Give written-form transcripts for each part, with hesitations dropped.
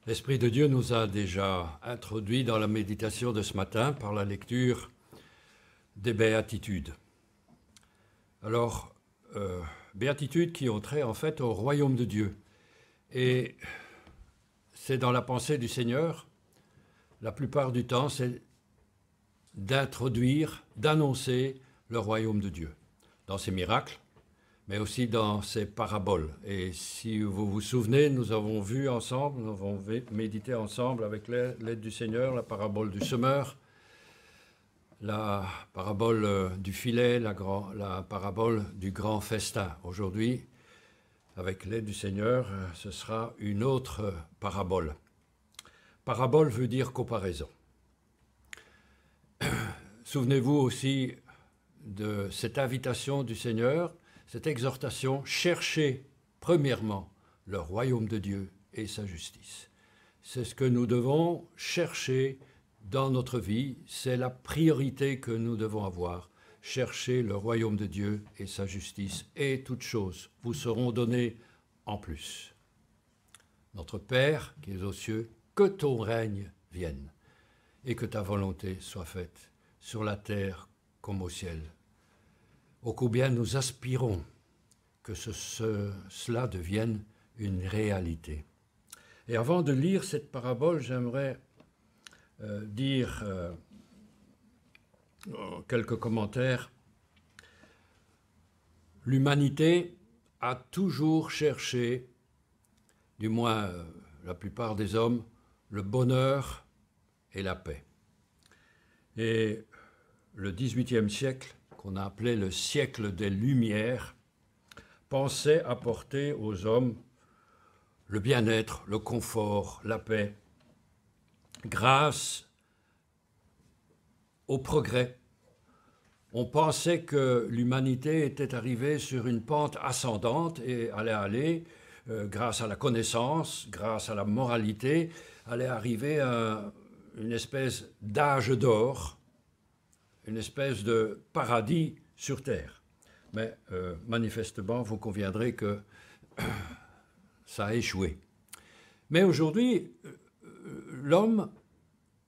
L'Esprit de Dieu nous a déjà introduits dans la méditation de ce matin par la lecture des béatitudes. Alors, béatitudes qui ont trait en fait au royaume de Dieu. Et c'est dans la pensée du Seigneur, la plupart du temps, c'est d'introduire, d'annoncer le royaume de Dieu. Dans ses miracles, mais aussi dans ses paraboles. Et si vous vous souvenez, nous avons vu ensemble, nous avons médité ensemble avec l'aide du Seigneur, la parabole du semeur, la parabole du filet, la parabole du grand festin. Aujourd'hui, avec l'aide du Seigneur, ce sera une autre parabole. Parabole veut dire comparaison. Souvenez-vous aussi de cette invitation du Seigneur, cette exhortation, cherchez premièrement le royaume de Dieu et sa justice. C'est ce que nous devons chercher dans notre vie, c'est la priorité que nous devons avoir. Chercher le royaume de Dieu et sa justice, et toutes choses vous seront données en plus. Notre Père qui es aux cieux, que ton règne vienne, et que ta volonté soit faite sur la terre comme au ciel. Ô combien nous aspirons que cela devienne une réalité. Et avant de lire cette parabole, j'aimerais dire quelques commentaires. L'humanité a toujours cherché, du moins la plupart des hommes, le bonheur et la paix. Et le XVIIIe siècle, qu'on a appelé le siècle des Lumières, pensait apporter aux hommes le bien-être, le confort, la paix, grâce au progrès. On pensait que l'humanité était arrivée sur une pente ascendante et allait aller, grâce à la connaissance, grâce à la moralité, allait arriver à une espèce d'âge d'or, une espèce de paradis sur terre. Mais manifestement, vous conviendrez que ça a échoué. Mais aujourd'hui, l'homme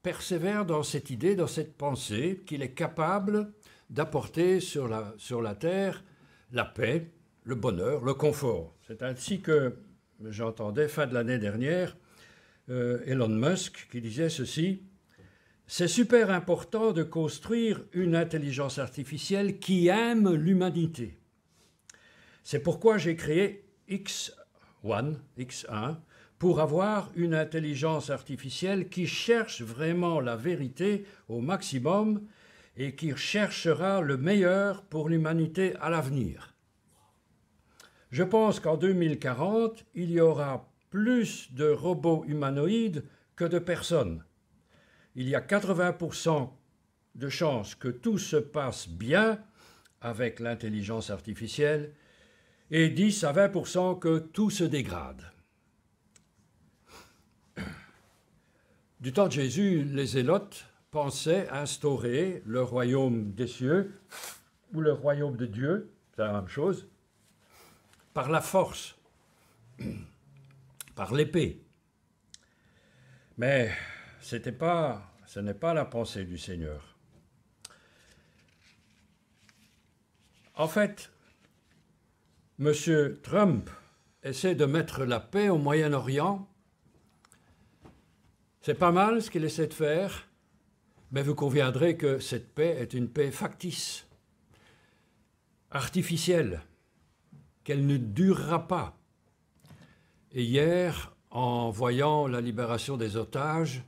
persévère dans cette idée, dans cette pensée, qu'il est capable d'apporter sur la terre la paix, le bonheur, le confort. C'est ainsi que j'entendais, fin de l'année dernière, Elon Musk qui disait ceci: c'est super important de construire une intelligence artificielle qui aime l'humanité. C'est pourquoi j'ai créé X1, pour avoir une intelligence artificielle qui cherche vraiment la vérité au maximum et qui cherchera le meilleur pour l'humanité à l'avenir. Je pense qu'en 2040, il y aura plus de robots humanoïdes que de personnes. Il y a 80% de chances que tout se passe bien avec l'intelligence artificielle et 10 à 20% que tout se dégrade. Du temps de Jésus, les zélotes pensaient instaurer le royaume des cieux ou le royaume de Dieu, c'est la même chose, par la force, par l'épée. Mais ce n'est pas la pensée du Seigneur. En fait, M. Trump essaie de mettre la paix au Moyen-Orient. C'est pas mal ce qu'il essaie de faire, mais vous conviendrez que cette paix est une paix factice, artificielle, qu'elle ne durera pas. Et hier, en voyant la libération des otages,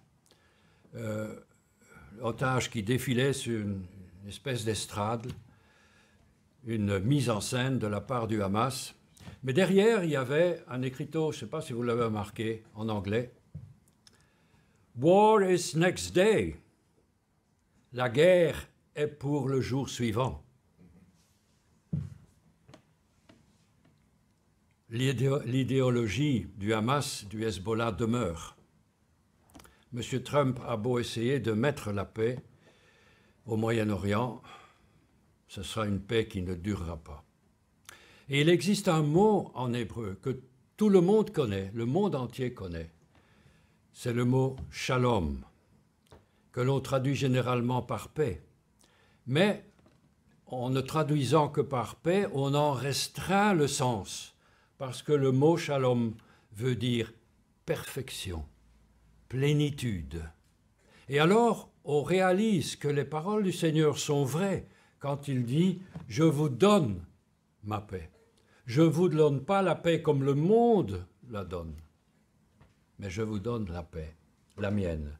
otages qui défilaient sur une espèce d'estrade, une mise en scène de la part du Hamas. Mais derrière, il y avait un écriteau, je ne sais pas si vous l'avez remarqué, en anglais. War is next day. La guerre est pour le jour suivant. L'idéologie du Hamas, du Hezbollah demeure. M. Trump a beau essayer de mettre la paix au Moyen-Orient, ce sera une paix qui ne durera pas. Et il existe un mot en hébreu que tout le monde connaît, le monde entier connaît, c'est le mot shalom, que l'on traduit généralement par paix. Mais en ne traduisant que par paix, on en restreint le sens, parce que le mot shalom veut dire perfection, plénitude. Et alors, on réalise que les paroles du Seigneur sont vraies quand il dit « Je vous donne ma paix ». Je ne vous donne pas la paix comme le monde la donne, mais je vous donne la paix, la mienne.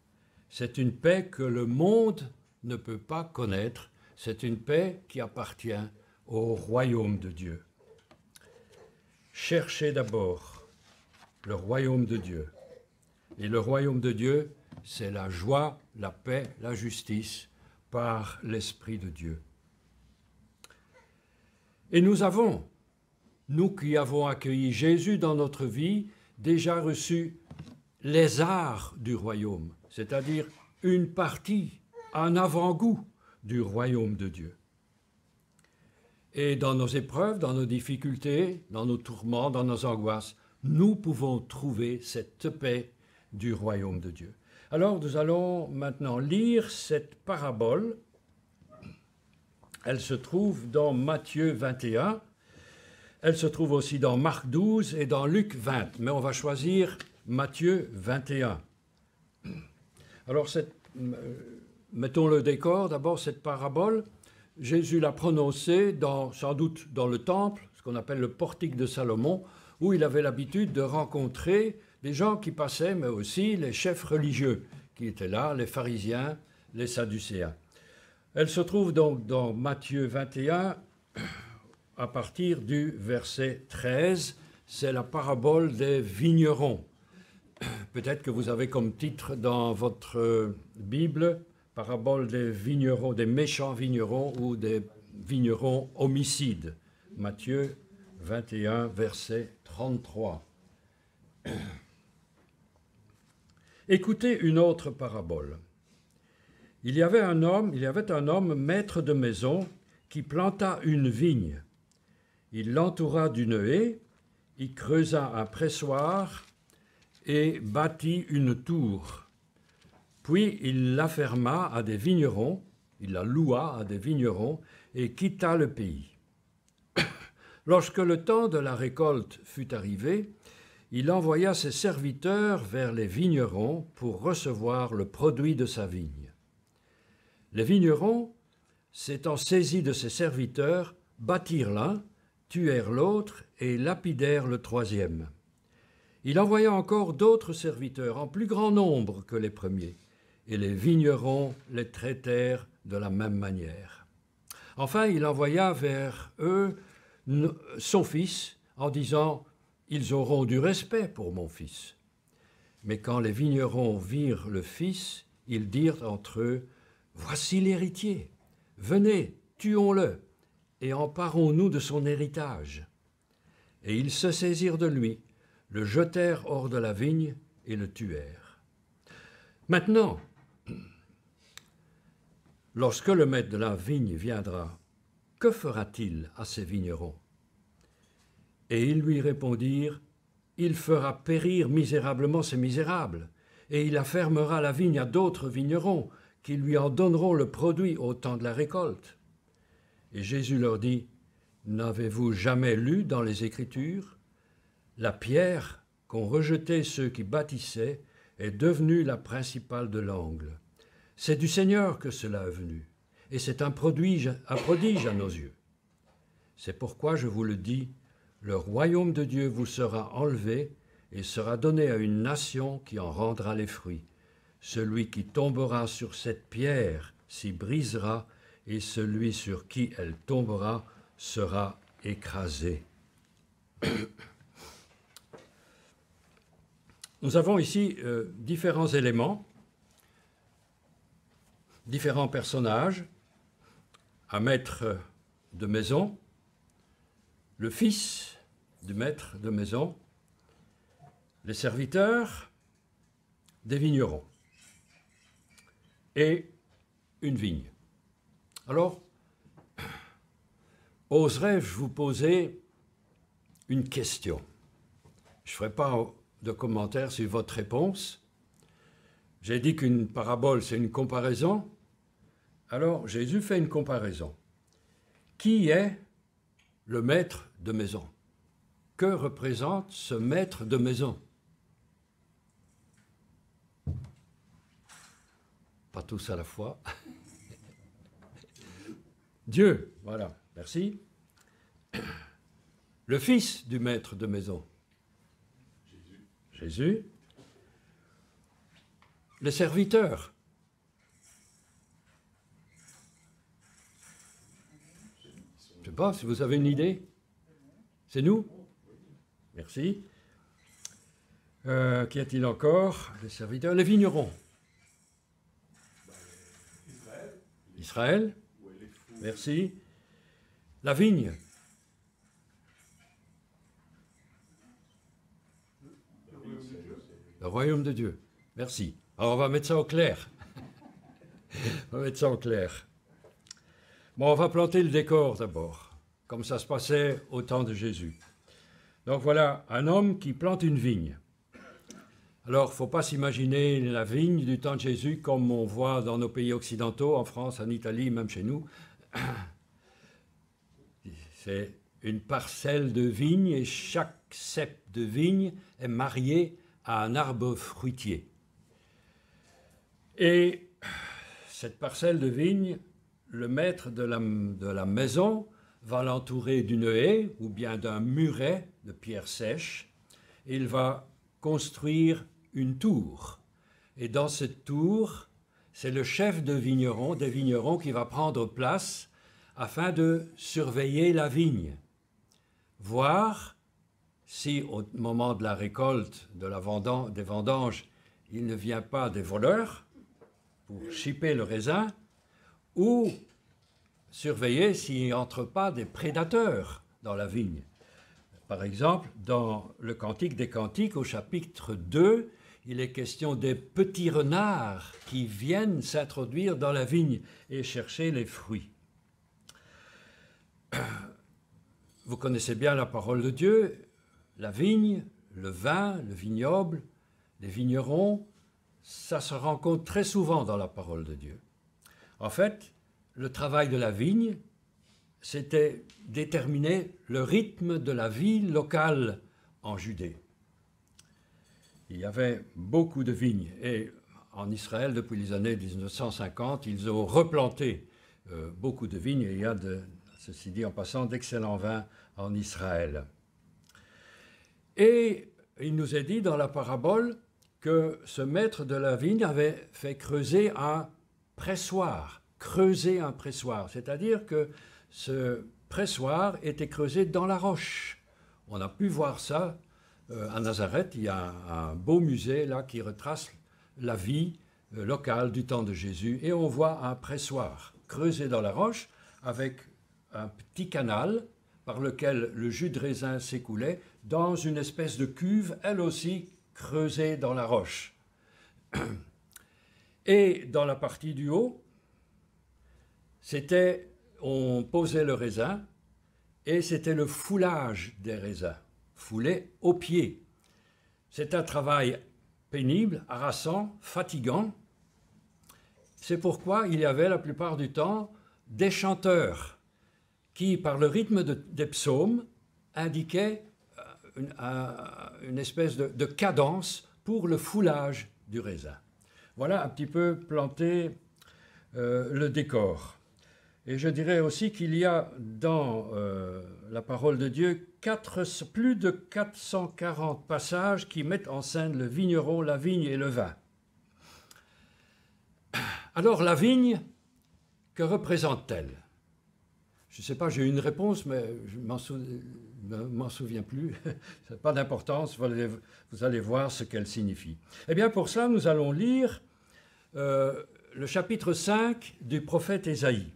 C'est une paix que le monde ne peut pas connaître, c'est une paix qui appartient au royaume de Dieu. Cherchez d'abord le royaume de Dieu. Et le royaume de Dieu, c'est la joie, la paix, la justice par l'Esprit de Dieu. Et nous avons, nous qui avons accueilli Jésus dans notre vie, déjà reçu les arts du royaume, c'est-à-dire une partie, un avant-goût du royaume de Dieu. Et dans nos épreuves, dans nos difficultés, dans nos tourments, dans nos angoisses, nous pouvons trouver cette paix du royaume de Dieu. Alors nous allons maintenant lire cette parabole. Elle se trouve dans Matthieu 21, elle se trouve aussi dans Marc 12 et dans Luc 20, mais on va choisir Matthieu 21. Alors, mettons le décor, d'abord cette parabole, Jésus l'a prononcée sans doute dans le temple, ce qu'on appelle le portique de Salomon, où il avait l'habitude de rencontrer des gens qui passaient, mais aussi les chefs religieux qui étaient là, les pharisiens, les sadducéens. Elle se trouve donc dans Matthieu 21, à partir du verset 13, c'est la parabole des vignerons. Peut-être que vous avez comme titre dans votre Bible, parabole des vignerons, des méchants vignerons ou des vignerons homicides. Matthieu 21, verset 33. Écoutez une autre parabole. Il y avait un homme, maître de maison, qui planta une vigne. Il l'entoura d'une haie, il creusa un pressoir et bâtit une tour. Puis il la ferma à des vignerons, il la loua à des vignerons et quitta le pays. Lorsque le temps de la récolte fut arrivé, il envoya ses serviteurs vers les vignerons pour recevoir le produit de sa vigne. Les vignerons, s'étant saisis de ses serviteurs, battirent l'un, tuèrent l'autre et lapidèrent le troisième. Il envoya encore d'autres serviteurs en plus grand nombre que les premiers, et les vignerons les traitèrent de la même manière. Enfin, il envoya vers eux son fils en disant « Ils auront du respect pour mon fils ». Mais quand les vignerons virent le fils, ils dirent entre eux « Voici l'héritier, venez, tuons-le, et emparons-nous de son héritage. » Et ils se saisirent de lui, le jetèrent hors de la vigne et le tuèrent. Maintenant, lorsque le maître de la vigne viendra, que fera-t-il à ces vignerons? Et ils lui répondirent, il fera périr misérablement ces misérables, et il affermera la vigne à d'autres vignerons, qui lui en donneront le produit au temps de la récolte. Et Jésus leur dit, n'avez-vous jamais lu dans les Écritures? La pierre qu'ont rejetée ceux qui bâtissaient est devenue la principale de l'angle. C'est du Seigneur que cela est venu, et c'est un prodige à nos yeux. C'est pourquoi je vous le dis, le royaume de Dieu vous sera enlevé et sera donné à une nation qui en rendra les fruits. Celui qui tombera sur cette pierre s'y brisera, et celui sur qui elle tombera sera écrasé. Nous avons ici différents éléments, différents personnages, un maître de maison, le fils du maître de maison, les serviteurs, des vignerons et une vigne. Alors, oserais-je vous poser une question? Je ne ferai pas de commentaires sur votre réponse, J'ai dit qu'une parabole, c'est une comparaison. Alors, Jésus fait une comparaison. Qui est le maître de maison? Que représente ce maître de maison? Pas tous à la fois. Dieu, voilà, merci. Le fils du maître de maison. Jésus. Le serviteur. Je ne sais pas si vous avez une idée. C'est nous? Merci. Qu'y a-t-il encore? Les serviteurs, les vignerons. Israël. Merci. La vigne. Le royaume de Dieu. Merci. Alors on va mettre ça au clair. On va mettre ça au clair. Bon, on va planter le décor d'abord, comme ça se passait au temps de Jésus. Donc voilà, un homme qui plante une vigne. Alors, il ne faut pas s'imaginer la vigne du temps de Jésus comme on voit dans nos pays occidentaux, en France, en Italie, même chez nous. C'est une parcelle de vigne et chaque cep de vigne est marié à un arbre fruitier. Et cette parcelle de vigne, le maître de la maison va l'entourer d'une haie ou bien d'un muret de pierres sèches. Il va construire une tour. Et dans cette tour, c'est le chef des vignerons qui va prendre place afin de surveiller la vigne, voir si au moment de la récolte, des vendanges, il ne vient pas des voleurs pour chipper le raisin, ou surveiller s'il n'entre pas des prédateurs dans la vigne. Par exemple, dans le Cantique des Cantiques, au chapitre 2, il est question des petits renards qui viennent s'introduire dans la vigne et chercher les fruits. Vous connaissez bien la parole de Dieu, la vigne, le vin, le vignoble, les vignerons, ça se rencontre très souvent dans la parole de Dieu. En fait, le travail de la vigne, c'était déterminer le rythme de la vie locale en Judée. Il y avait beaucoup de vignes et en Israël, depuis les années 1950, ils ont replanté beaucoup de vignes et il y a, ceci dit en passant, d'excellents vins en Israël. Et il nous est dit dans la parabole que ce maître de la vigne avait fait creuser un pressoir, c'est-à-dire que ce pressoir était creusé dans la roche. On a pu voir ça à Nazareth. Il y a un beau musée là qui retrace la vie locale du temps de Jésus et on voit un pressoir creusé dans la roche avec un petit canal par lequel le jus de raisin s'écoulait dans une espèce de cuve, elle aussi creusée dans la roche. Et dans la partie du haut, on posait le raisin et c'était le foulage des raisins, foulé au pied. C'est un travail pénible, harassant, fatigant. C'est pourquoi il y avait la plupart du temps des chanteurs qui, par le rythme des psaumes, indiquaient une espèce de cadence pour le foulage du raisin. Voilà un petit peu planter le décor. Et je dirais aussi qu'il y a dans la parole de Dieu plus de 440 passages qui mettent en scène le vigneron, la vigne et le vin. Alors la vigne, que représente-t-elle? Je ne sais pas, j'ai eu une réponse, mais je ne m'en souviens plus. Ça n'a pas d'importance, vous allez voir ce qu'elle signifie. Eh bien, pour cela, nous allons lire le chapitre 5 du prophète Ésaïe.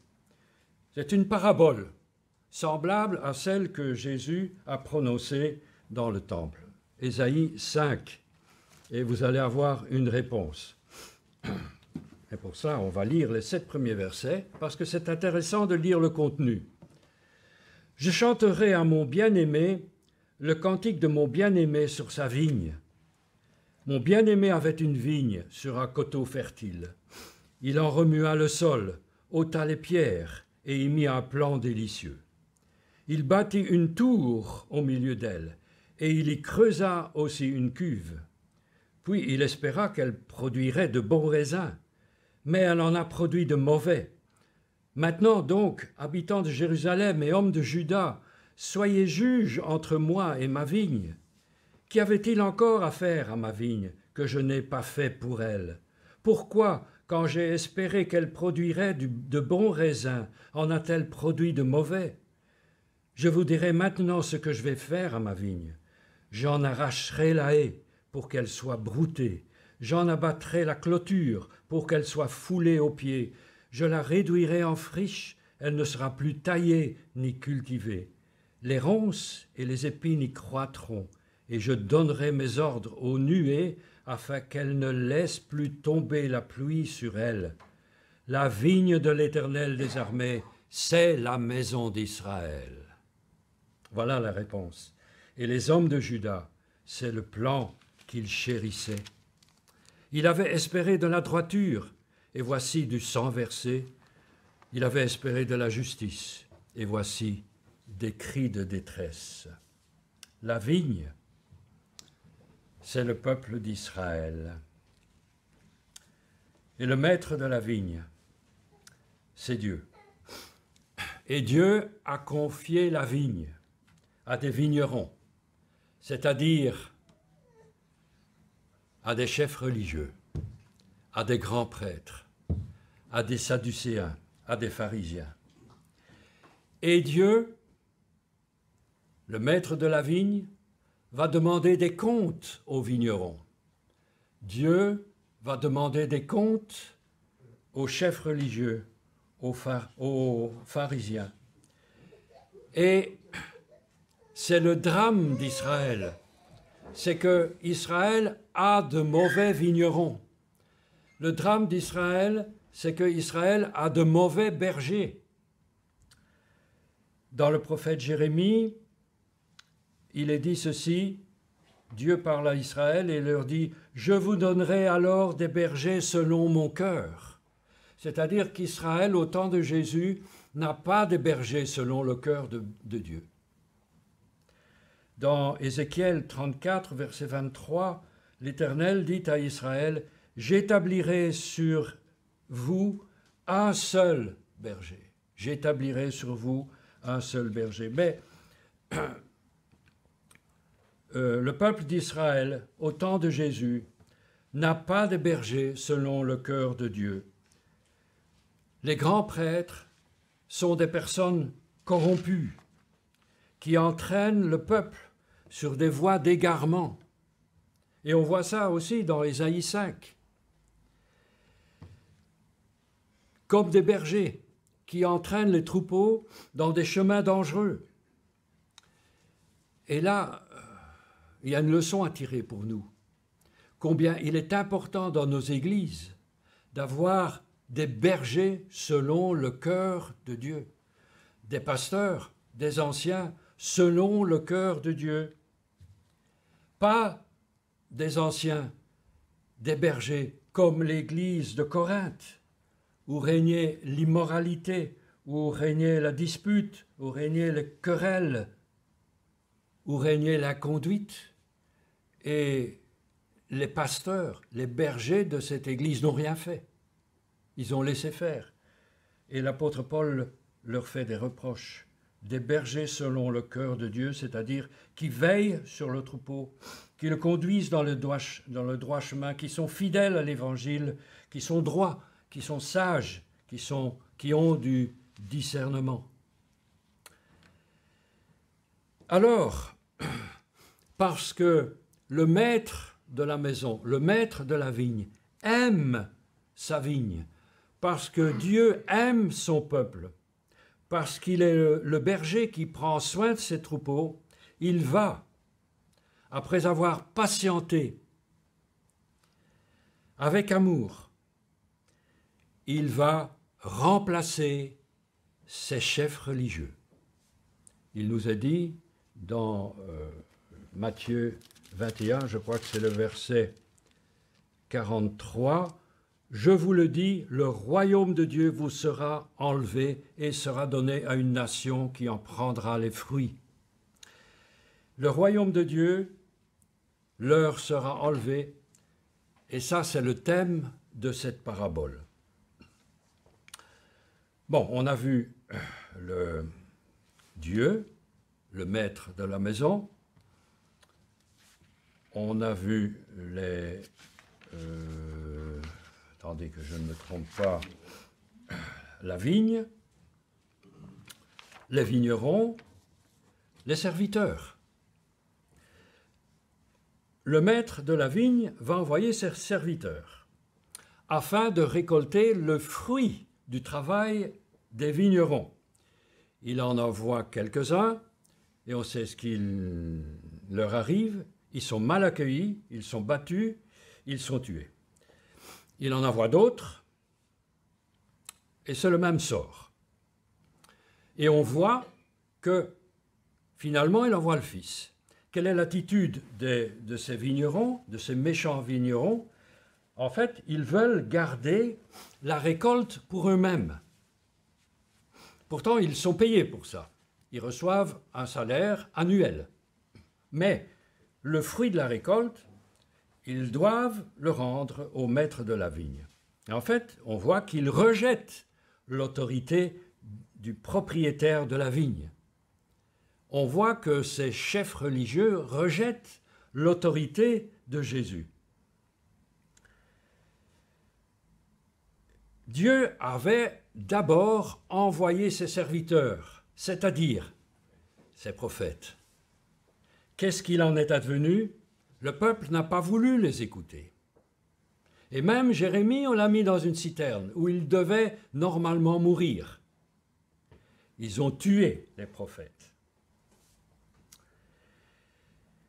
C'est une parabole semblable à celle que Jésus a prononcée dans le temple. Ésaïe 5. Et vous allez avoir une réponse. Et pour ça, on va lire les 7 premiers versets, parce que c'est intéressant de lire le contenu. « Je chanterai à mon bien-aimé le cantique de mon bien-aimé sur sa vigne. Mon bien-aimé avait une vigne sur un coteau fertile. Il en remua le sol, ôta les pierres et y mit un plant délicieux. Il bâtit une tour au milieu d'elle, et il y creusa aussi une cuve. Puis il espéra qu'elle produirait de bons raisins, mais elle en a produit de mauvais. Maintenant donc, habitants de Jérusalem et hommes de Juda, soyez juges entre moi et ma vigne. Qu'y avait-il encore à faire à ma vigne que je n'ai pas fait pour elle? Pourquoi, quand j'ai espéré qu'elle produirait de bons raisins, en a-t-elle produit de mauvais? Je vous dirai maintenant ce que je vais faire à ma vigne. J'en arracherai la haie pour qu'elle soit broutée. J'en abattrai la clôture pour qu'elle soit foulée aux pieds. Je la réduirai en friche, elle ne sera plus taillée ni cultivée. Les ronces et les épines y croîtront, et je donnerai mes ordres aux nuées afin qu'elles ne laissent plus tomber la pluie sur elles. La vigne de l'Éternel des armées, c'est la maison d'Israël. Voilà la réponse. Et les hommes de Juda, c'est le plan qu'ils chérissaient. Il avait espéré de la droiture, et voici du sang versé. Il avait espéré de la justice, et voici des cris de détresse. La vigne, c'est le peuple d'Israël. Et le maître de la vigne, c'est Dieu. Et Dieu a confié la vigne à des vignerons, c'est-à-dire à des chefs religieux, à des grands prêtres, à des sadducéens, à des pharisiens. Et Dieu, le maître de la vigne, va demander des comptes aux vignerons. Dieu va demander des comptes aux chefs religieux, aux pharisiens. Et c'est le drame d'Israël, c'est que Israël a de mauvais vignerons. Le drame d'Israël, c'est que Israël a de mauvais bergers. Dans le prophète Jérémie, il est dit ceci, Dieu parle à Israël et leur dit « Je vous donnerai alors des bergers selon mon cœur ». C'est-à-dire qu'Israël, au temps de Jésus, n'a pas de bergers selon le cœur de Dieu. Dans Ézéchiel 34, verset 23, l'Éternel dit à Israël « J'établirai sur vous un seul berger. J'établirai sur vous un seul berger. » Mais le peuple d'Israël, au temps de Jésus, n'a pas de berger selon le cœur de Dieu. Les grands prêtres sont des personnes corrompues qui entraînent le peuple sur des voies d'égarement. Et on voit ça aussi dans Ésaïe 5. Comme des bergers qui entraînent les troupeaux dans des chemins dangereux. Et là, il y a une leçon à tirer pour nous. Combien il est important dans nos églises d'avoir des bergers selon le cœur de Dieu, des pasteurs, des anciens selon le cœur de Dieu. Pas des anciens, des bergers comme l'église de Corinthe, où régnait l'immoralité, où régnait la dispute, où régnaient les querelles, où régnait l'inconduite. Et les pasteurs, les bergers de cette église n'ont rien fait. Ils ont laissé faire. Et l'apôtre Paul leur fait des reproches. Des bergers selon le cœur de Dieu, c'est-à-dire qui veillent sur le troupeau, qui le conduisent dans le droit chemin, qui sont fidèles à l'Évangile, qui sont droits, qui sont sages, qui ont du discernement. Alors, parce que le maître de la maison, le maître de la vigne, aime sa vigne, parce que Dieu aime son peuple, parce qu'il est le berger qui prend soin de ses troupeaux, il va, après avoir patienté avec amour, il va remplacer ses chefs religieux. Il nous a dit dans Matthieu 21, je crois que c'est le verset 43, « Je vous le dis, le royaume de Dieu vous sera enlevé et sera donné à une nation qui en prendra les fruits. » Le royaume de Dieu leur sera enlevé, et ça c'est le thème de cette parabole. Bon, on a vu le Dieu, le maître de la maison, on a vu les... attendez que je ne me trompe pas, la vigne, les vignerons, les serviteurs. Le maître de la vigne va envoyer ses serviteurs afin de récolter le fruit du travail des vignerons. Il en envoie quelques-uns et on sait ce qu'il leur arrive. Ils sont mal accueillis, ils sont battus, ils sont tués. Il en envoie d'autres et c'est le même sort. Et on voit que finalement il envoie le Fils. Quelle est l'attitude de ces vignerons, de ces méchants vignerons? En fait, ils veulent garder la récolte pour eux-mêmes. Pourtant, ils sont payés pour ça. Ils reçoivent un salaire annuel. Mais le fruit de la récolte, ils doivent le rendre au maître de la vigne. Et en fait, on voit qu'ils rejettent l'autorité du propriétaire de la vigne. On voit que ces chefs religieux rejettent l'autorité de Jésus. Dieu avait d'abord envoyé ses serviteurs, c'est-à-dire ses prophètes. Qu'est-ce qu'il en est advenu? Le peuple n'a pas voulu les écouter. Et même Jérémie, on l'a mis dans une citerne où il devait normalement mourir. Ils ont tué les prophètes.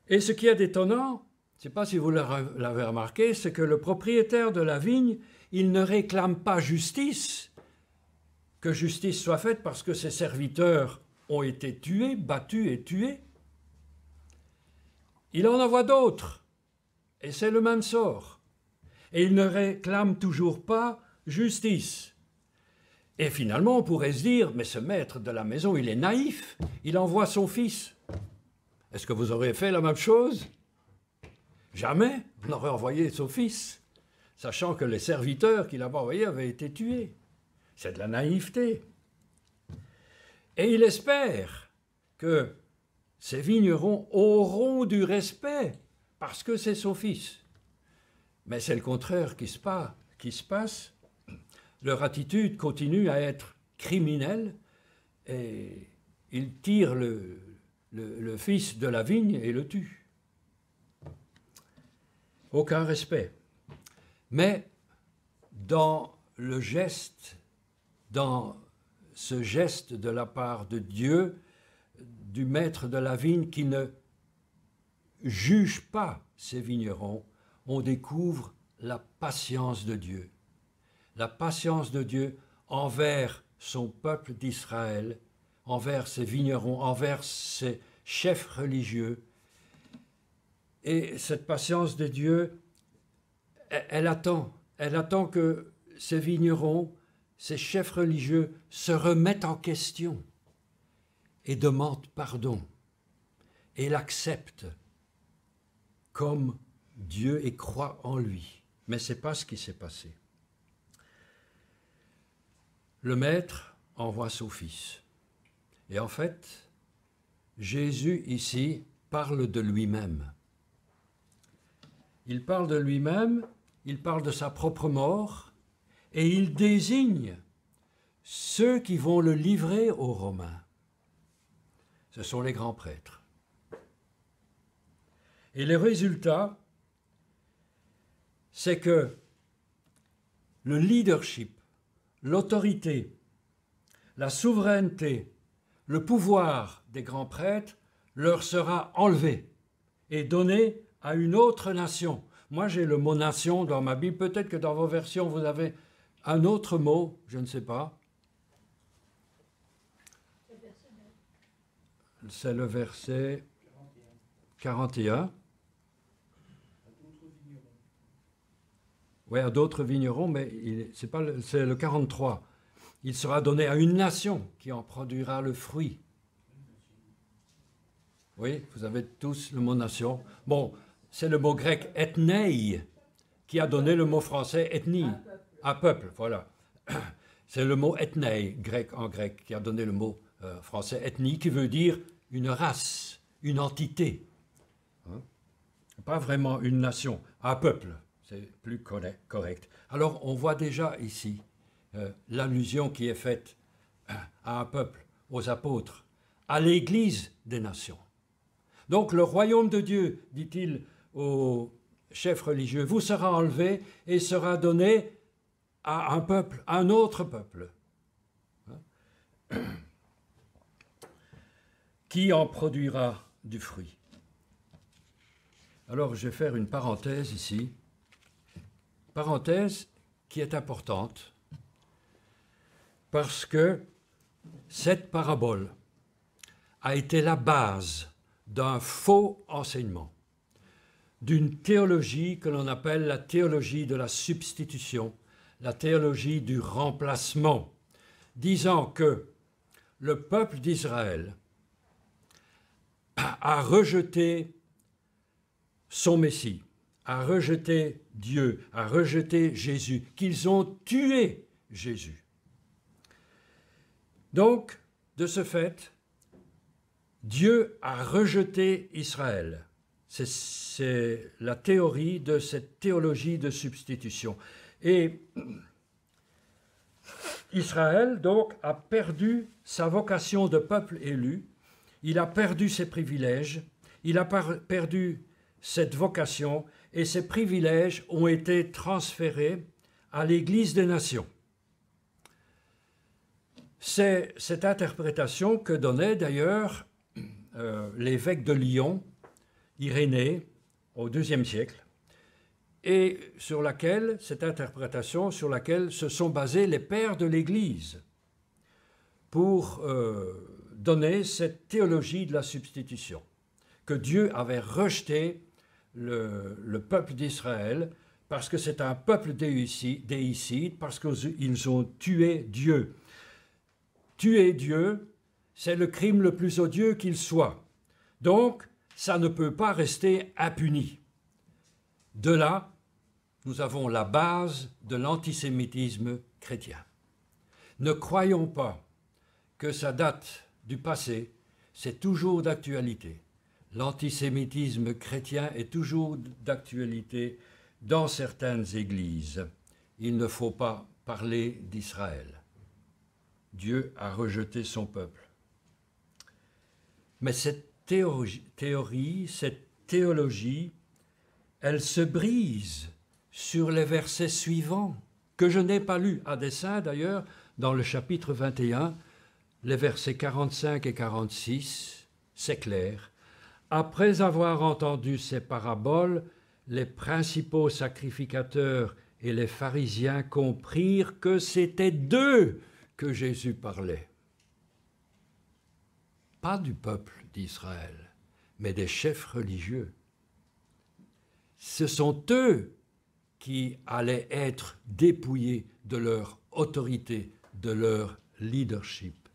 Et ce qui est étonnant, je ne sais pas si vous l'avez remarqué, c'est que le propriétaire de la vigne, il ne réclame pas justice, que justice soit faite parce que ses serviteurs ont été tués, battus et tués. Il en envoie d'autres, et c'est le même sort. Et il ne réclame toujours pas justice. Et finalement, on pourrait se dire, mais ce maître de la maison, il est naïf, il envoie son fils. Est-ce que vous auriez fait la même chose? Jamais, vous n'aurez envoyé son fils, sachant que les serviteurs qu'il avait envoyés avaient été tués. C'est de la naïveté. Et il espère que ces vignerons auront du respect parce que c'est son fils. Mais c'est le contraire qui se passe. Leur attitude continue à être criminelle et ils tirent le fils de la vigne et le tuent. Aucun respect. Mais dans ce geste de la part de Dieu, du maître de la vigne qui ne juge pas ses vignerons, on découvre la patience de Dieu. La patience de Dieu envers son peuple d'Israël, envers ses vignerons, envers ses chefs religieux. Et cette patience de Dieu, elle attend que ces vignerons, ces chefs religieux se remettent en question et demandent pardon et l'acceptent comme Dieu et croient en lui. Mais ce n'est pas ce qui s'est passé. Le maître envoie son fils. Et en fait, Jésus ici parle de lui-même. Il parle de lui-même, il parle de sa propre mort, et il désigne ceux qui vont le livrer aux Romains. Ce sont les grands prêtres. Et le résultat, c'est que le leadership, l'autorité, la souveraineté, le pouvoir des grands prêtres leur sera enlevé et donné à une autre nation. Moi, j'ai le mot nation dans ma Bible. Peut-être que dans vos versions, vous avez un autre mot, je ne sais pas. C'est le verset 41. Oui, à d'autres vignerons, mais c'est le 43. Il sera donné à une nation qui en produira le fruit. Oui, vous avez tous le mot nation. Bon, c'est le mot grec ethnei qui a donné le mot français ethnie, un peuple, voilà. C'est le mot ethnei, grec en grec, qui a donné le mot français ethnie, qui veut dire une race, une entité. Hein? Pas vraiment une nation, un peuple, c'est plus correct. Alors on voit déjà ici l'allusion qui est faite à un peuple, aux apôtres, à l'Église des nations. Donc le royaume de Dieu, dit-il aux chefs religieux, vous sera enlevé et sera donné à un peuple, à un autre peuple, qui en produira du fruit. Alors je vais faire une parenthèse ici, parenthèse qui est importante, parce que cette parabole a été la base d'un faux enseignement, d'une théologie que l'on appelle la théologie de la substitution, la théologie du remplacement, disant que le peuple d'Israël a rejeté son Messie, a rejeté Dieu, a rejeté Jésus, qu'ils ont tué Jésus. Donc, de ce fait, Dieu a rejeté Israël. C'est la théorie de cette théologie de substitution. Et Israël, donc, a perdu sa vocation de peuple élu, il a perdu ses privilèges, il a perdu cette vocation, et ces privilèges ont été transférés à l'Église des nations. C'est cette interprétation que donnait d'ailleurs l'évêque de Lyon, Irénée, au IIe siècle, et sur laquelle, cette interprétation sur laquelle se sont basés les pères de l'Église pour donner cette théologie de la substitution, que Dieu avait rejeté le peuple d'Israël parce que c'est un peuple déicide, parce qu'ils ont tué Dieu. Tuer Dieu, c'est le crime le plus odieux qu'il soit. Donc, ça ne peut pas rester impuni. De là, nous avons la base de l'antisémitisme chrétien. Ne croyons pas que ça date du passé, c'est toujours d'actualité. L'antisémitisme chrétien est toujours d'actualité dans certaines églises. Il ne faut pas parler d'Israël. Dieu a rejeté son peuple. Mais cette théorie, cette théologie, elle se brise sur les versets suivants, que je n'ai pas lus à dessein d'ailleurs, dans le chapitre 21, les versets 45 et 46, c'est clair. Après avoir entendu ces paraboles, les principaux sacrificateurs et les pharisiens comprirent que c'était d'eux que Jésus parlait. Pas du peuple d'Israël, mais des chefs religieux. Ce sont eux qui allaient être dépouillés de leur autorité, de leur leadership.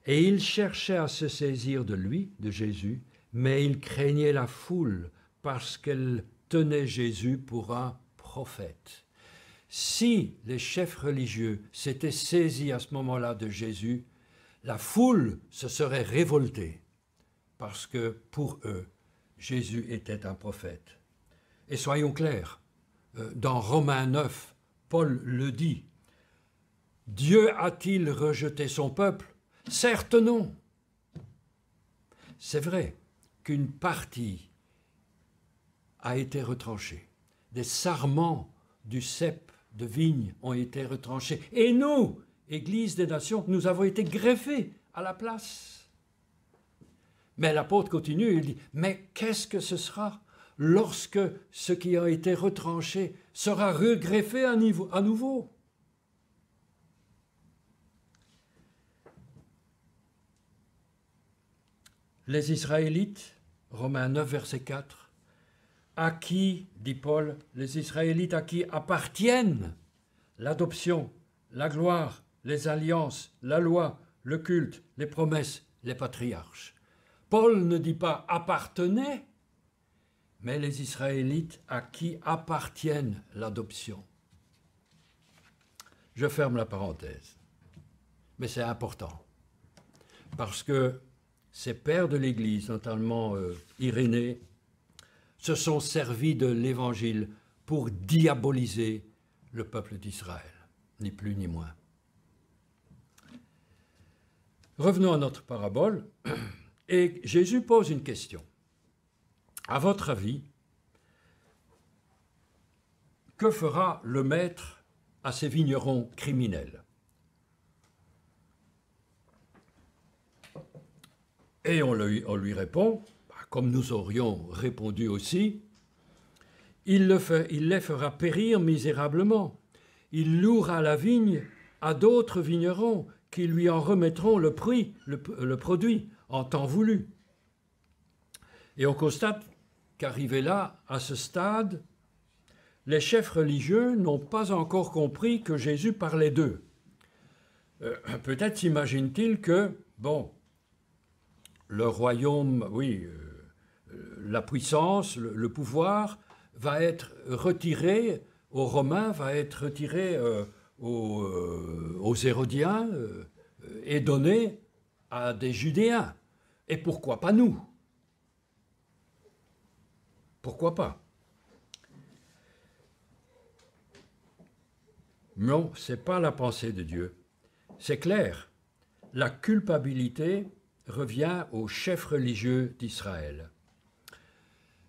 Et ils cherchaient à se saisir de lui, de Jésus, mais ils craignaient la foule parce qu'elle tenait Jésus pour un prophète. Si les chefs religieux s'étaient saisis à ce moment-là de Jésus, la foule se serait révoltée parce que pour eux, Jésus était un prophète. Et soyons clairs, dans Romains 9, Paul le dit, « Dieu a-t-il rejeté son peuple ? Certes non. » C'est vrai qu'une partie a été retranchée. Des sarments du cep de vigne ont été retranchés. Et nous, Église des Nations, nous avons été greffés à la place. Mais l'apôtre continue, il dit, mais qu'est-ce que ce sera lorsque ce qui a été retranché sera regreffé à nouveau? Les Israélites, Romains 9, verset 4, à qui, dit Paul, les Israélites à qui appartiennent l'adoption, la gloire, les alliances, la loi, le culte, les promesses, les patriarches. Paul ne dit pas appartenait, mais les Israélites à qui appartiennent l'adoption. Je ferme la parenthèse, mais c'est important, parce que ces pères de l'Église, notamment Irénée, se sont servis de l'Évangile pour diaboliser le peuple d'Israël, ni plus ni moins. Revenons à notre parabole, et Jésus pose une question. À votre avis, que fera le maître à ces vignerons criminels? Et on lui répond, comme nous aurions répondu aussi, il les fera périr misérablement. Il louera la vigne à d'autres vignerons qui lui en remettront le produit en temps voulu. Et on constate qu'arrivés là, à ce stade, les chefs religieux n'ont pas encore compris que Jésus parlait d'eux. Peut-être s'imaginent-ils que, le royaume, la puissance, le pouvoir va être retiré aux Romains, va être retiré aux Hérodiens et donné à des Judéens. Et pourquoi pas nous? Pourquoi pas? Non, ce n'est pas la pensée de Dieu. C'est clair, la culpabilité revient aux chefs religieux d'Israël.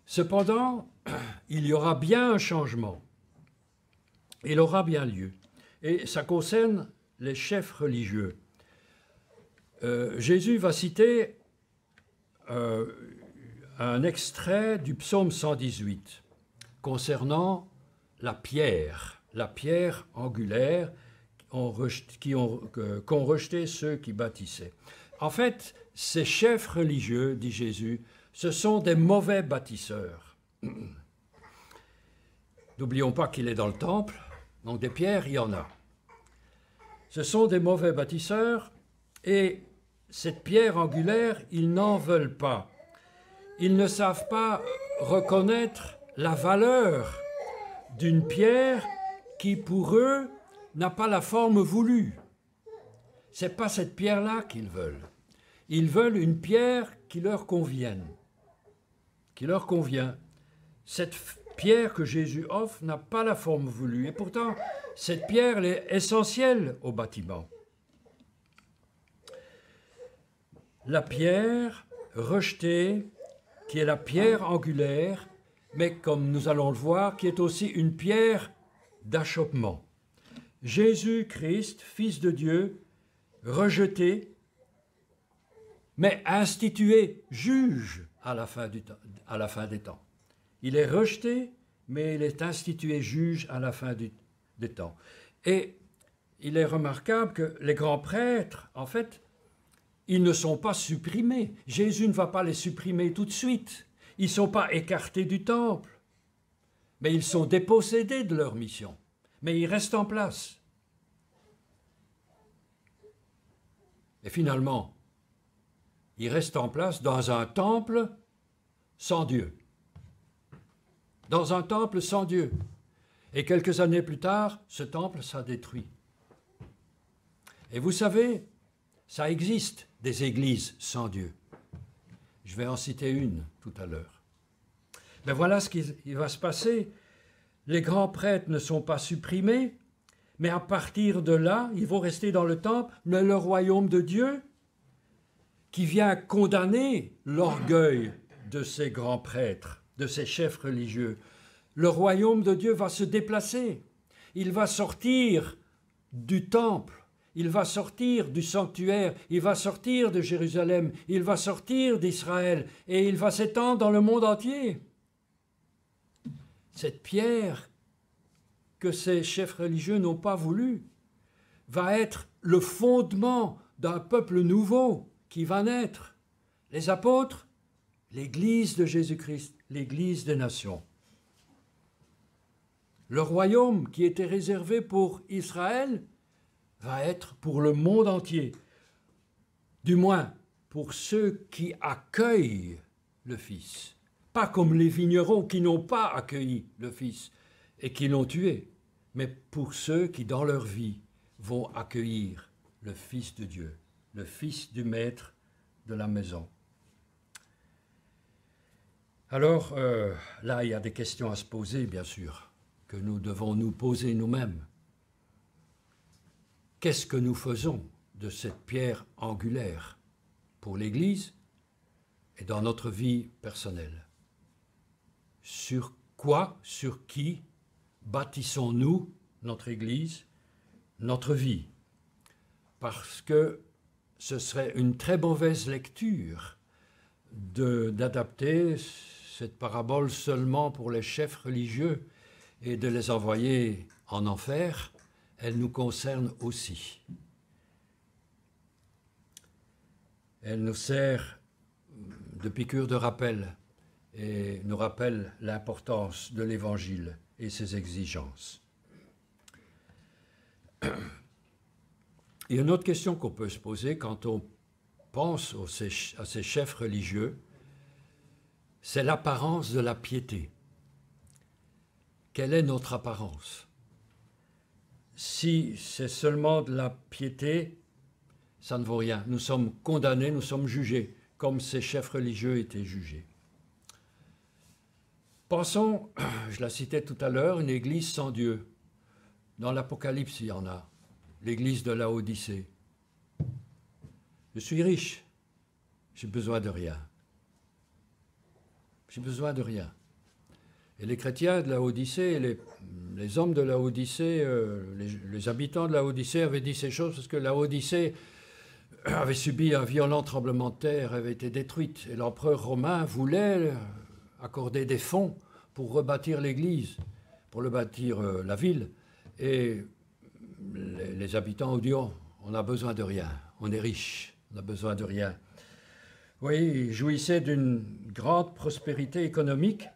Cependant, il y aura bien un changement. Il aura bien lieu. Et ça concerne les chefs religieux. Jésus va citer un extrait du psaume 118 concernant la pierre angulaire qu'ont rejeté ceux qui bâtissaient. En fait, ces chefs religieux, dit Jésus, ce sont des mauvais bâtisseurs. N'oublions pas qu'il est dans le temple, donc des pierres, il y en a. Ce sont des mauvais bâtisseurs et cette pierre angulaire, ils n'en veulent pas. Ils ne savent pas reconnaître la valeur d'une pierre qui, pour eux, n'a pas la forme voulue. Ce n'est pas cette pierre-là qu'ils veulent. Ils veulent une pierre qui leur convienne. Qui leur convient. Cette pierre que Jésus offre n'a pas la forme voulue. Et pourtant, cette pierre elle est essentielle au bâtiment. La pierre rejetée, qui est la pierre angulaire, mais comme nous allons le voir, qui est aussi une pierre d'achoppement. Jésus-Christ, Fils de Dieu, rejeté, mais institué juge à la fin des temps. Il est rejeté, mais il est institué juge à la fin des temps. Et il est remarquable que les grands prêtres, en fait, ils ne sont pas supprimés. Jésus ne va pas les supprimer tout de suite. Ils ne sont pas écartés du temple, mais ils sont dépossédés de leur mission. Mais ils restent en place. Et finalement, ils restent en place dans un temple sans Dieu. Dans un temple sans Dieu. Et quelques années plus tard, ce temple sera détruit. Et vous savez, ça existe des églises sans Dieu. Je vais en citer une tout à l'heure. Mais voilà ce qui va se passer. Les grands prêtres ne sont pas supprimés, mais à partir de là, ils vont rester dans le temple, mais le royaume de Dieu, qui vient condamner l'orgueil de ces grands prêtres, de ces chefs religieux. Le royaume de Dieu va se déplacer. Il va sortir du temple. Il va sortir du sanctuaire, il va sortir de Jérusalem, il va sortir d'Israël et il va s'étendre dans le monde entier. Cette pierre que ces chefs religieux n'ont pas voulu va être le fondement d'un peuple nouveau qui va naître. Les apôtres, l'Église de Jésus-Christ, l'Église des nations. Le royaume qui était réservé pour Israël va être pour le monde entier, du moins pour ceux qui accueillent le Fils. Pas comme les vignerons qui n'ont pas accueilli le Fils et qui l'ont tué, mais pour ceux qui, dans leur vie, vont accueillir le Fils de Dieu, le Fils du maître de la maison. Alors, là, il y a des questions à se poser, bien sûr, que nous devons nous poser nous-mêmes. Qu'est-ce que nous faisons de cette pierre angulaire pour l'Église et dans notre vie personnelle? Sur quoi, sur qui bâtissons-nous notre Église, notre vie? Parce que ce serait une très mauvaise lecture d'adapter cette parabole seulement pour les chefs religieux et de les envoyer en enfer. Elle nous concerne aussi. Elle nous sert de piqûre de rappel et nous rappelle l'importance de l'Évangile et ses exigences. Il y a une autre question qu'on peut se poser quand on pense à ces chefs religieux, c'est l'apparence de la piété. Quelle est notre apparence? Si c'est seulement de la piété, ça ne vaut rien. Nous sommes condamnés, nous sommes jugés, comme ces chefs religieux étaient jugés. Pensons, je la citais tout à l'heure, une église sans Dieu. Dans l'Apocalypse, il y en a. L'église de Laodicée. Je suis riche, j'ai besoin de rien. J'ai besoin de rien. Et les chrétiens de Laodicée, les hommes de Laodicée, les habitants de Laodicée avaient dit ces choses parce que Laodicée avait subi un violent tremblement de terre, avait été détruite. Et l'empereur romain voulait accorder des fonds pour rebâtir l'église, pour le bâtir la ville. Et les habitants ont dit, oh, on a besoin de rien, on est riche, on a besoin de rien. Oui, ils jouissaient d'une grande prospérité économique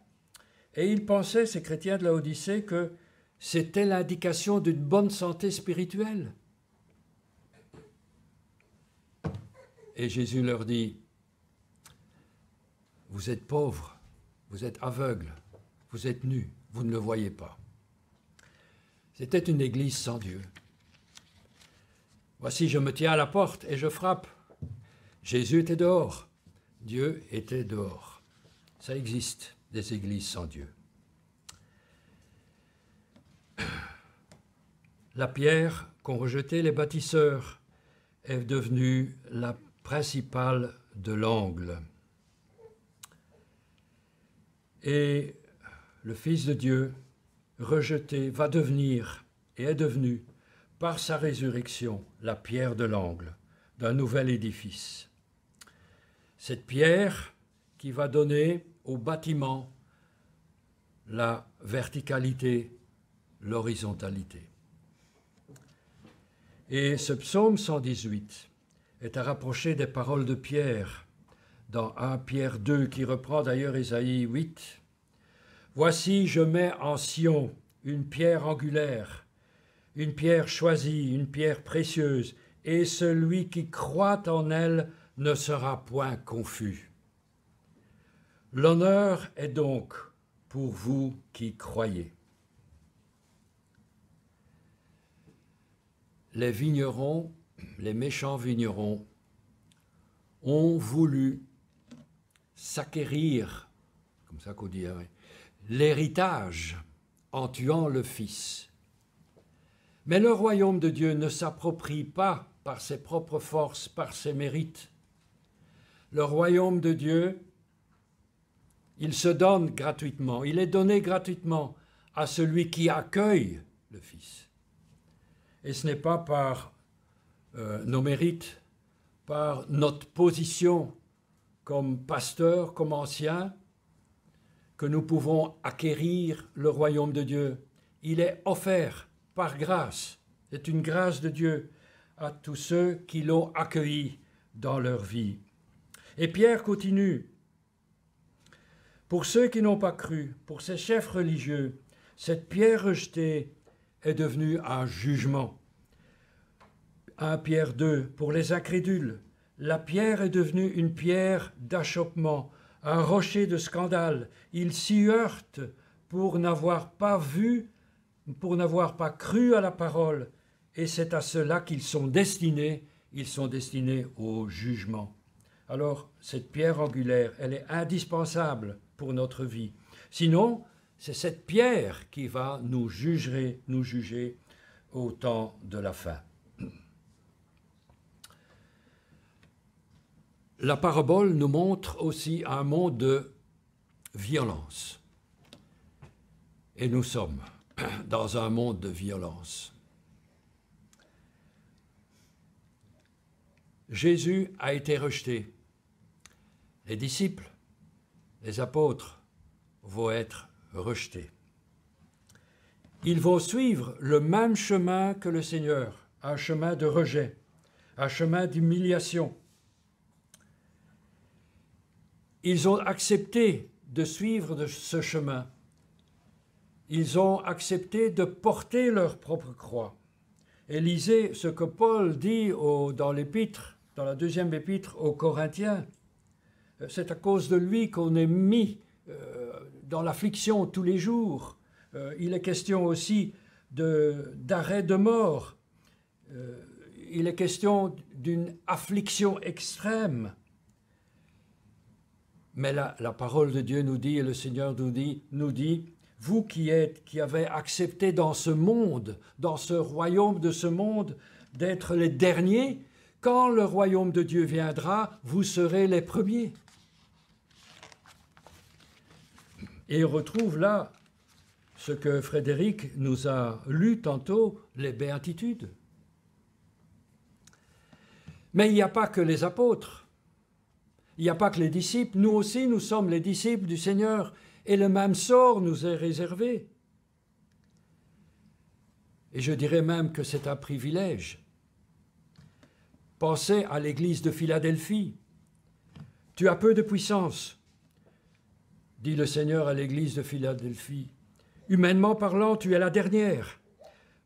et ils pensaient, ces chrétiens de Laodicée, que c'était l'indication d'une bonne santé spirituelle. Et Jésus leur dit, vous êtes pauvres, vous êtes aveugles, vous êtes nus, vous ne le voyez pas. C'était une église sans Dieu. Voici, je me tiens à la porte et je frappe. Jésus était dehors, Dieu était dehors. Ça existe, des églises sans Dieu. La pierre qu'ont rejetée les bâtisseurs est devenue la principale de l'angle. Et le Fils de Dieu, rejeté, va devenir et est devenu, par sa résurrection, la pierre de l'angle d'un nouvel édifice. Cette pierre qui va donner au bâtiment la verticalité, l'horizontalité. Et ce psaume 118 est à rapprocher des paroles de Pierre dans 1 Pierre 2, qui reprend d'ailleurs Ésaïe 8. « Voici, je mets en Sion une pierre angulaire, une pierre choisie, une pierre précieuse, et celui qui croit en elle ne sera point confus. L'honneur est donc pour vous qui croyez. » Les vignerons, les méchants vignerons, ont voulu s'acquérir, comme ça qu'on dit, l'héritage en tuant le Fils. Mais le royaume de Dieu ne s'approprie pas par ses propres forces, par ses mérites. Le royaume de Dieu, il se donne gratuitement, il est donné gratuitement à celui qui accueille le Fils. Et ce n'est pas par nos mérites, par notre position comme pasteur, comme ancien, que nous pouvons acquérir le royaume de Dieu. Il est offert par grâce. C'est une grâce de Dieu à tous ceux qui l'ont accueilli dans leur vie. Et Pierre continue. Pour ceux qui n'ont pas cru, pour ces chefs religieux, Cette pierre rejetée est devenue un jugement. 1 Pierre 2, pour les incrédules, la pierre est devenue une pierre d'achoppement, un rocher de scandale. Ils s'y heurtent pour n'avoir pas vu, pour n'avoir pas cru à la parole, et c'est à cela qu'ils sont destinés au jugement. Alors, cette pierre angulaire, elle est indispensable pour notre vie. Sinon, c'est cette pierre qui va nous juger au temps de la fin. La parabole nous montre aussi un monde de violence. Et nous sommes dans un monde de violence. Jésus a été rejeté. Les disciples, les apôtres vont être rejetés. Ils vont suivre le même chemin que le Seigneur, un chemin de rejet, un chemin d'humiliation. Ils ont accepté de suivre ce chemin. Ils ont accepté de porter leur propre croix. Et lisez ce que Paul dit dans l'épître, dans la deuxième épître aux Corinthiens. C'est à cause de lui qu'on est mis dans l'affliction tous les jours. Il est question aussi d'arrêt de mort. Il est question d'une affliction extrême. Mais la parole de Dieu nous dit, et le Seigneur nous dit, vous qui avez accepté dans ce monde, dans ce royaume de ce monde, d'être les derniers, quand le royaume de Dieu viendra, vous serez les premiers. Et on retrouve là ce que Frédéric nous a lu tantôt, les béatitudes. Mais il n'y a pas que les apôtres. Il n'y a pas que les disciples, nous aussi nous sommes les disciples du Seigneur et le même sort nous est réservé. Et je dirais même que c'est un privilège. Pensez à l'église de Philadelphie. Tu as peu de puissance, dit le Seigneur à l'église de Philadelphie. Humainement parlant, tu es la dernière,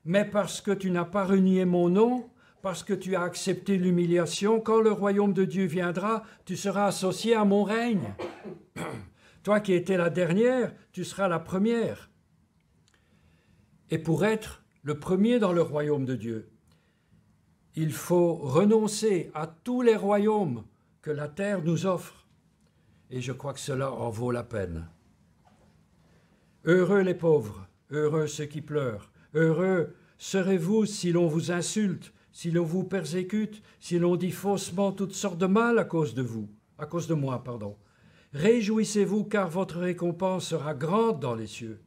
mais parce que tu n'as pas renié mon nom, parce que tu as accepté l'humiliation, quand le royaume de Dieu viendra, tu seras associé à mon règne. Toi qui étais la dernière, tu seras la première. Et pour être le premier dans le royaume de Dieu, il faut renoncer à tous les royaumes que la terre nous offre. Et je crois que cela en vaut la peine. Heureux les pauvres, heureux ceux qui pleurent, heureux serez-vous si l'on vous insulte, si l'on vous persécute, si l'on dit faussement toutes sortes de mal à cause de moi. Réjouissez-vous car votre récompense sera grande dans les cieux.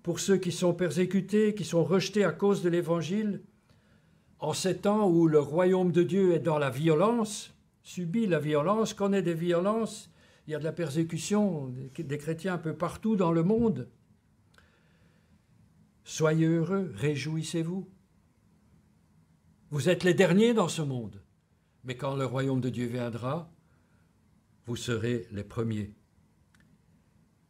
Pour ceux qui sont persécutés, qui sont rejetés à cause de l'Évangile, en ces temps où le royaume de Dieu est dans la violence, subit la violence, connaît des violences, il y a de la persécution des chrétiens un peu partout dans le monde. Soyez heureux, réjouissez-vous. Vous êtes les derniers dans ce monde, mais quand le royaume de Dieu viendra, vous serez les premiers.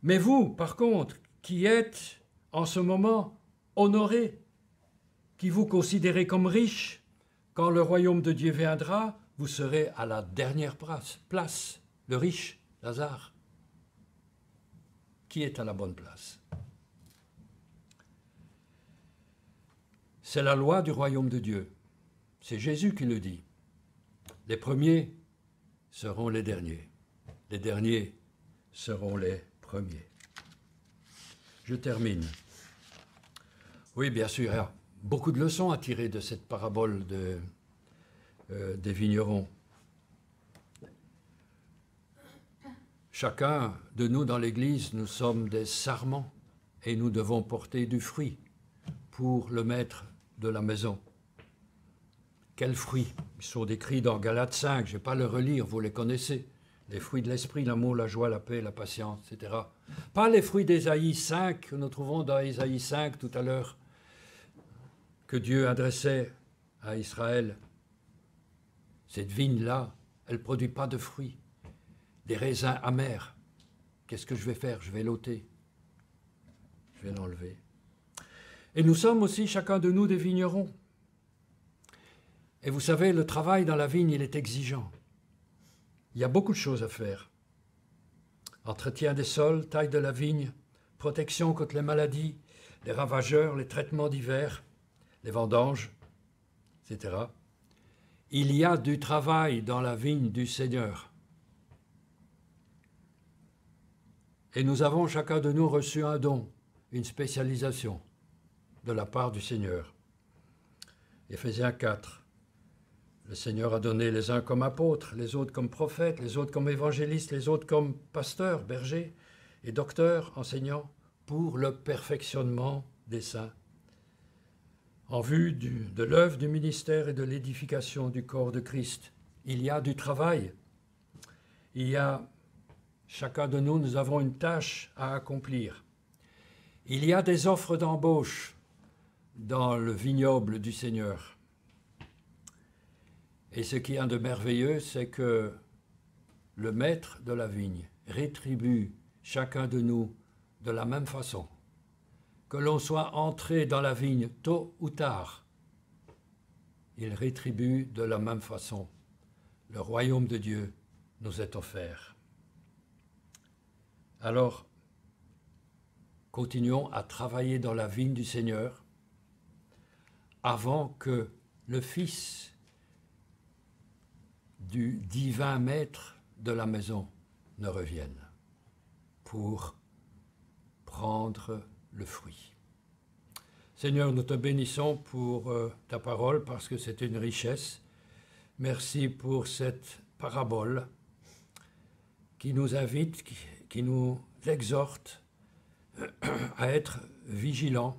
Mais vous, par contre, qui êtes en ce moment honorés, qui vous considérez comme riches, quand le royaume de Dieu viendra, vous serez à la dernière place, le riche, Lazare, qui est à la bonne place. C'est la loi du royaume de Dieu. C'est Jésus qui le dit. Les premiers seront les derniers. Les derniers seront les premiers. Je termine. Oui, bien sûr, il y a beaucoup de leçons à tirer de cette parabole des vignerons. Chacun de nous dans l'Église, nous sommes des sarments et nous devons porter du fruit pour le maître de la maison. Quels fruits? Ils sont décrits dans Galates 5, je ne vais pas le relire, vous les connaissez. Les fruits de l'esprit, l'amour, la joie, la paix, la patience, etc. Pas les fruits d'Ésaïe 5, que nous trouvons dans Ésaïe 5 tout à l'heure, que Dieu adressait à Israël. Cette vigne-là, elle ne produit pas de fruits. Des raisins amers. Qu'est-ce que je vais faire? Je vais l'ôter. Je vais l'enlever. Et nous sommes aussi chacun de nous des vignerons. Et vous savez, le travail dans la vigne, il est exigeant. Il y a beaucoup de choses à faire. Entretien des sols, taille de la vigne, protection contre les maladies, les ravageurs, les traitements divers, les vendanges, etc. Il y a du travail dans la vigne du Seigneur. Et nous avons chacun de nous reçu un don, une spécialisation de la part du Seigneur. Éphésiens 4. Le Seigneur a donné les uns comme apôtres, les autres comme prophètes, les autres comme évangélistes, les autres comme pasteurs, bergers et docteurs, enseignants, pour le perfectionnement des saints, en vue de l'œuvre du ministère et de l'édification du corps de Christ. Il y a du travail. Il y a, chacun de nous, nous avons une tâche à accomplir. Il y a des offres d'embauche dans le vignoble du Seigneur. Et ce qui est de merveilleux, c'est que le maître de la vigne rétribue chacun de nous de la même façon. Que l'on soit entré dans la vigne tôt ou tard, il rétribue de la même façon. Le royaume de Dieu nous est offert. Alors, continuons à travailler dans la vigne du Seigneur avant que le Fils du divin maître de la maison ne revienne pour prendre le fruit. Seigneur, nous te bénissons pour ta parole parce que c'est une richesse. Merci pour cette parabole qui nous invite, qui nous exhorte à être vigilants,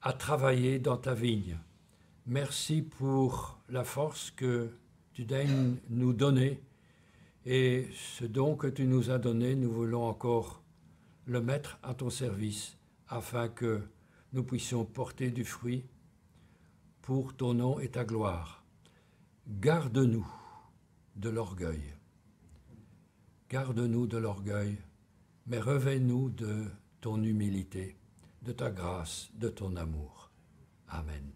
à travailler dans ta vigne. Merci pour la force que tu daignes nous donner et ce don que tu nous as donné, nous voulons encore le mettre à ton service afin que nous puissions porter du fruit pour ton nom et ta gloire. Garde-nous de l'orgueil. Garde-nous de l'orgueil, mais revêt-nous de ton humilité, de ta grâce, de ton amour. Amen.